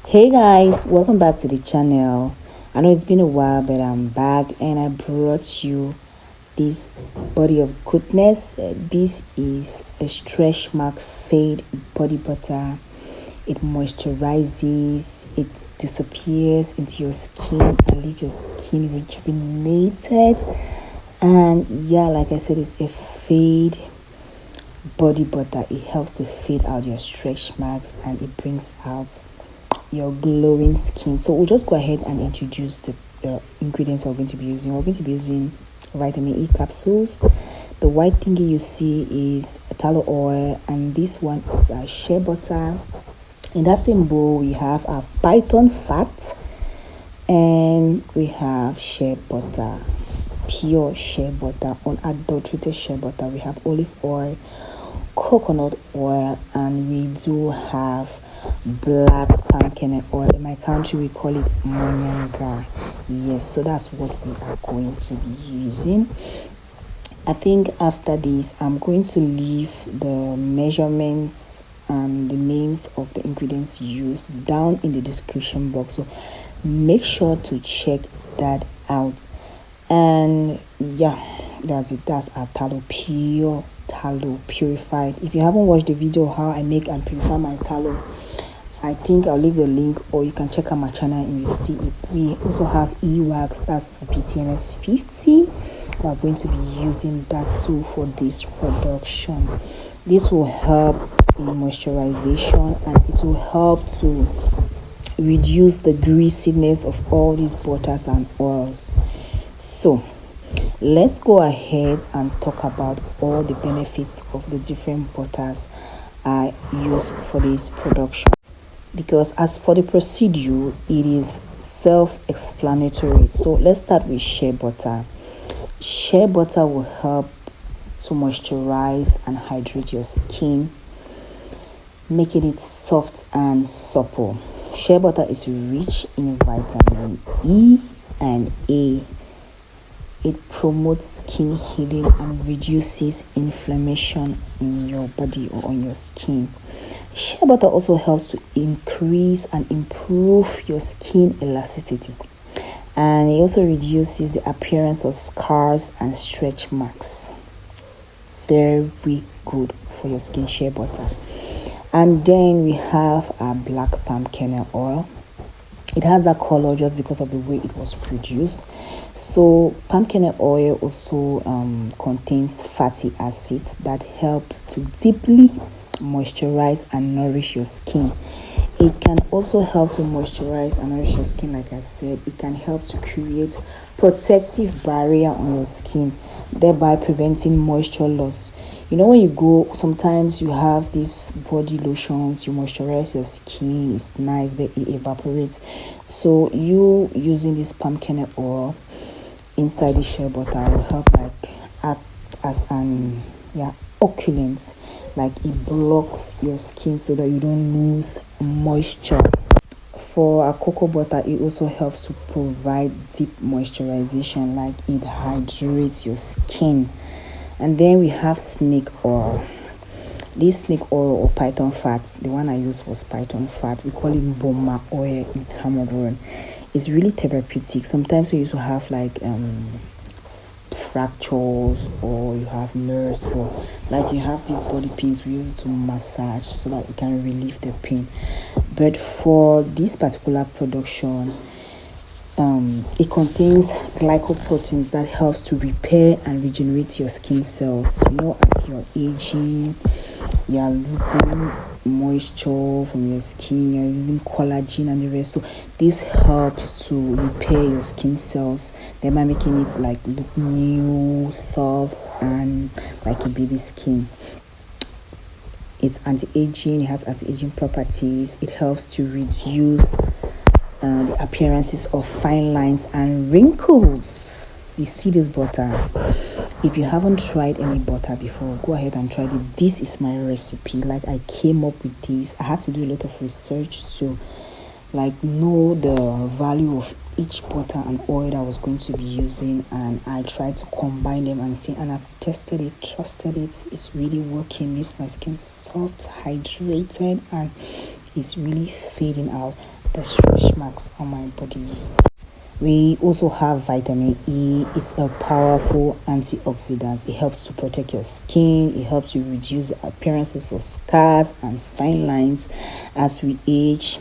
Hey guys, welcome back to the channel. I know it's been a while, but I'm back and I brought you this body of goodness. This is a stretch mark fade body butter. It moisturizes, it disappears into your skin and leave your skin rejuvenated. And yeah, like I said, it's a fade body butter. It helps to fade out your stretch marks and it brings out your glowing skin. So we'll just go ahead and introduce the ingredients we're going to be using. We're going to be using vitamin E capsules. The white thingy you see is a tallow oil, and this one is a shea butter. In that same bowl we have our python fat, and we have shea butter, pure shea butter, unadulterated shea butter. We have olive oil, coconut oil, and we do have black palm kernel oil. In my country we call it manyanga. Yes, so that's what we are going to be using. I think after this I'm going to leave the measurements and the names of the ingredients used down in the description box, so make sure to check that out. And yeah, that's it. That's our tallow, pure tallow, purified. If you haven't watched the video how I make and purify my tallow, I think I'll leave the link, or you can check out my channel and you see it. We also have e-wax, that's BTMS 50. We're going to be using that too for this production. This will help in moisturization and it will help to reduce the greasiness of all these butters and oils. So let's go ahead and talk about all the benefits of the different butters I use for this production, because as for the procedure it is self-explanatory. So let's start with shea butter. Shea butter will help to moisturize and hydrate your skin, making it soft and supple. Shea butter is rich in vitamin E and A. It promotes skin healing and reduces inflammation in your body or on your skin. Shea butter also helps to increase and improve your skin elasticity, and it also reduces the appearance of scars and stretch marks. Very good for your skin, shea butter. And then we have our black palm kernel oil. It has that color just because of the way it was produced. So palm kernel oil also contains fatty acids that helps to deeply moisturize and nourish your skin. It can also help to moisturize and nourish your skin. Like I said, it can help to create protective barrier on your skin, thereby preventing moisture loss. You know, when you go, sometimes you have these body lotions, you moisturize your skin, it's nice, but it evaporates. So you using this palm kernel oil inside the shea butter will help act as an occlulant, like it blocks your skin so that you don't lose moisture. For our cocoa butter, it also helps to provide deep moisturization, like it hydrates your skin. And then we have snake oil. This snake oil or python fat, the one I used was python fat. We call it boma oil in Cameroon. It's really therapeutic. Sometimes we used to have like fractures, or you have nerves, or like you have these body pains, we use it to massage so that it can relieve the pain. But for this particular production, it contains glycoproteins that helps to repair and regenerate your skin cells. You know, as you're aging, you're losing moisture from your skin, you're using collagen and the rest. So this helps to repair your skin cells, thereby making it like look new, soft, and like a baby skin. It's anti-aging, it has anti-aging properties. It helps to reduce the appearances of fine lines and wrinkles. You see this butter? If you haven't tried any butter before, go ahead and try it. This is my recipe. Like, I came up with this. I had to do a lot of research to like know the value of each butter and oil that I was going to be using, and I tried to combine them and see, and I've tested it, trusted it. It's really working. Makes my skin soft, hydrated, and it's really fading out. the stretch marks on my body. We also have vitamin E. It's a powerful antioxidant. It helps to protect your skin. It helps you reduce the appearances of scars and fine lines. As we age,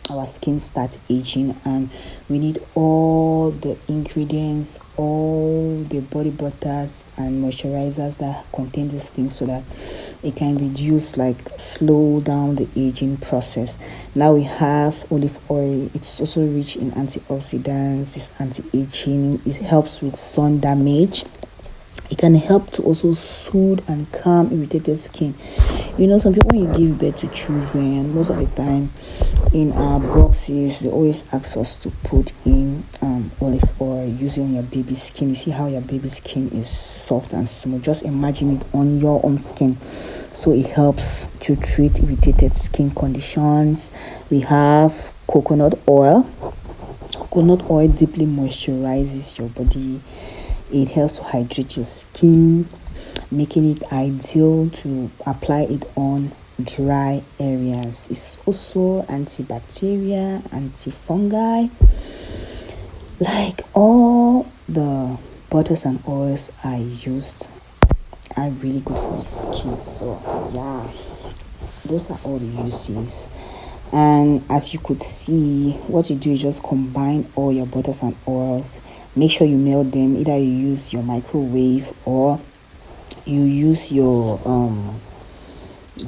our skin starts aging, and we need all the ingredients, all the body butters and moisturizers that contain these things, so that it can reduce, slow down the aging process. Now we have olive oil. It's also rich in antioxidants. It's anti-aging. It helps with sun damage. It can help to also soothe and calm irritated skin. Some people, when you give birth to children, most of the time in our boxes, they always ask us to put in olive oil using on your baby's skin. You see how your baby's skin is soft and smooth. Just imagine it on your own skin. So it helps to treat irritated skin conditions. We have coconut oil. Coconut oil deeply moisturizes your body. It helps to hydrate your skin, making it ideal to apply it on dry areas. It's also antibacterial, antifungal. Like all the butters and oils I used are really good for your skin. So yeah, those are all the uses. And as you could see, what you do is just combine all your butters and oils. Make sure you melt them. Either you use your microwave or you use your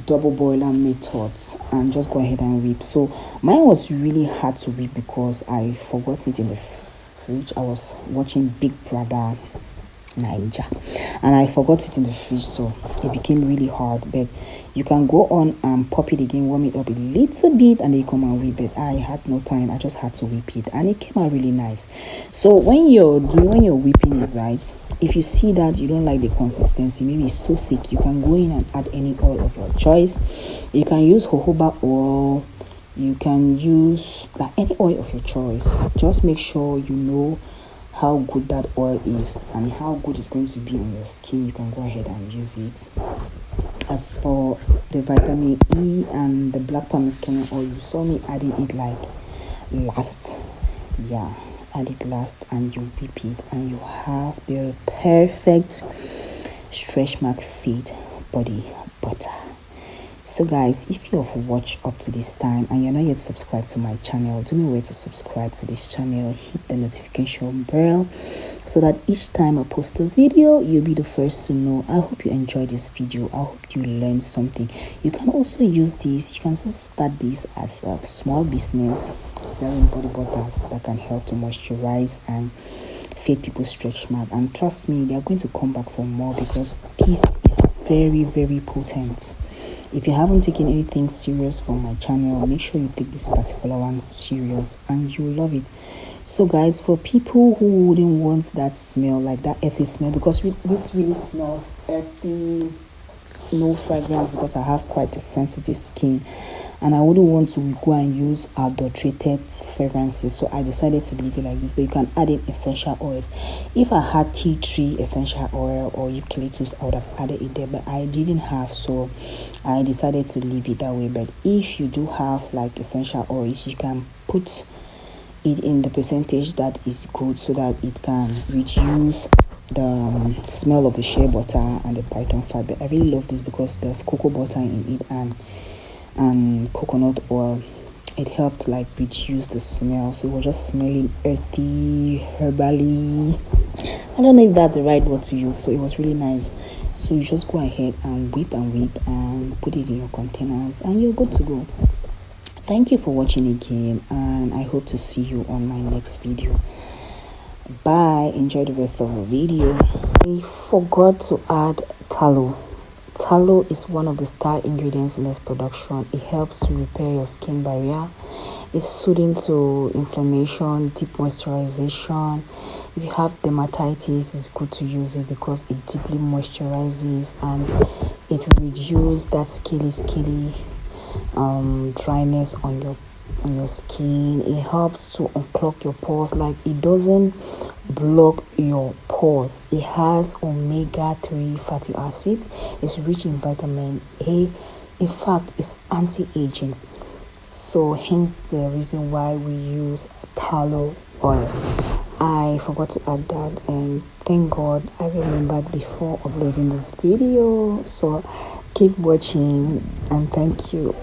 double boiler methods, and just go ahead and whip. So mine was really hard to whip because I forgot it in the fridge. I was watching Big Brother Niger and I forgot it in the fridge, so it became really hard. But you can go on and pop it again, warm it up a little bit, and then you come and whip it. I had no time. I just had to whip it, and it came out really nice. So when you're whipping it, right, if you see that you don't like the consistency, maybe it's so thick, you can go in and add any oil of your choice. You can use jojoba oil. You can use any oil of your choice. Just make sure you know how good that oil is and how good it's going to be on your skin. You can go ahead and use it. As for the vitamin E and the black palm kernel oil, you saw me adding it last. Yeah, add it last and you whip it, and you have the perfect stretch mark fit body butter. So guys, if you have watched up to this time and you're not yet subscribed to my channel, do me a way to subscribe to this channel. Hit the notification bell so that each time I post a video, you'll be the first to know. I hope you enjoyed this video. I hope you learned something. You can also use this. You can also start this as a small business, selling body butters that can help to moisturize and fade people's stretch mark. And trust me, they are going to come back for more because this is very, very potent. If you haven't taken anything serious from my channel, make sure you take this particular one serious and you'll love it. So guys, for people who wouldn't want that smell, like that earthy smell, because this really smells earthy, no fragrance, because I have quite a sensitive skin and I wouldn't want to go and use adulterated fragrances, so I decided to leave it like this. But you can add in essential oils. If I had tea tree essential oil or eucalyptus, I would have added it there, but I didn't have, so I decided to leave it that way. But if you do have essential oils, you can put it in the percentage that is good so that it can reduce the smell of the shea butter and the python fat. But I really love this because there's cocoa butter in it and coconut oil. It helped reduce the smell, so it was just smelling earthy, herbally. I don't know if that's the right word to use, so it was really nice. So you just go ahead and whip and put it in your containers and you're good to go. Thank you for watching again, and I hope to see you on my next video. Bye. Enjoy the rest of the video. I forgot to add tallow. Tallow is one of the star ingredients in this production. It helps to repair your skin barrier. It's soothing to inflammation, deep moisturization. If you have dermatitis, it's good to use it because it deeply moisturizes and it will reduce that scaly dryness on your skin. It helps to unclog your pores. It doesn't block your pores. It has omega-3 fatty acids. It's rich in vitamin A. In fact, it's anti-aging. so hence the reason why we use tallow oil. I forgot to add that, and thank God I remembered before uploading this video. So keep watching and thank you.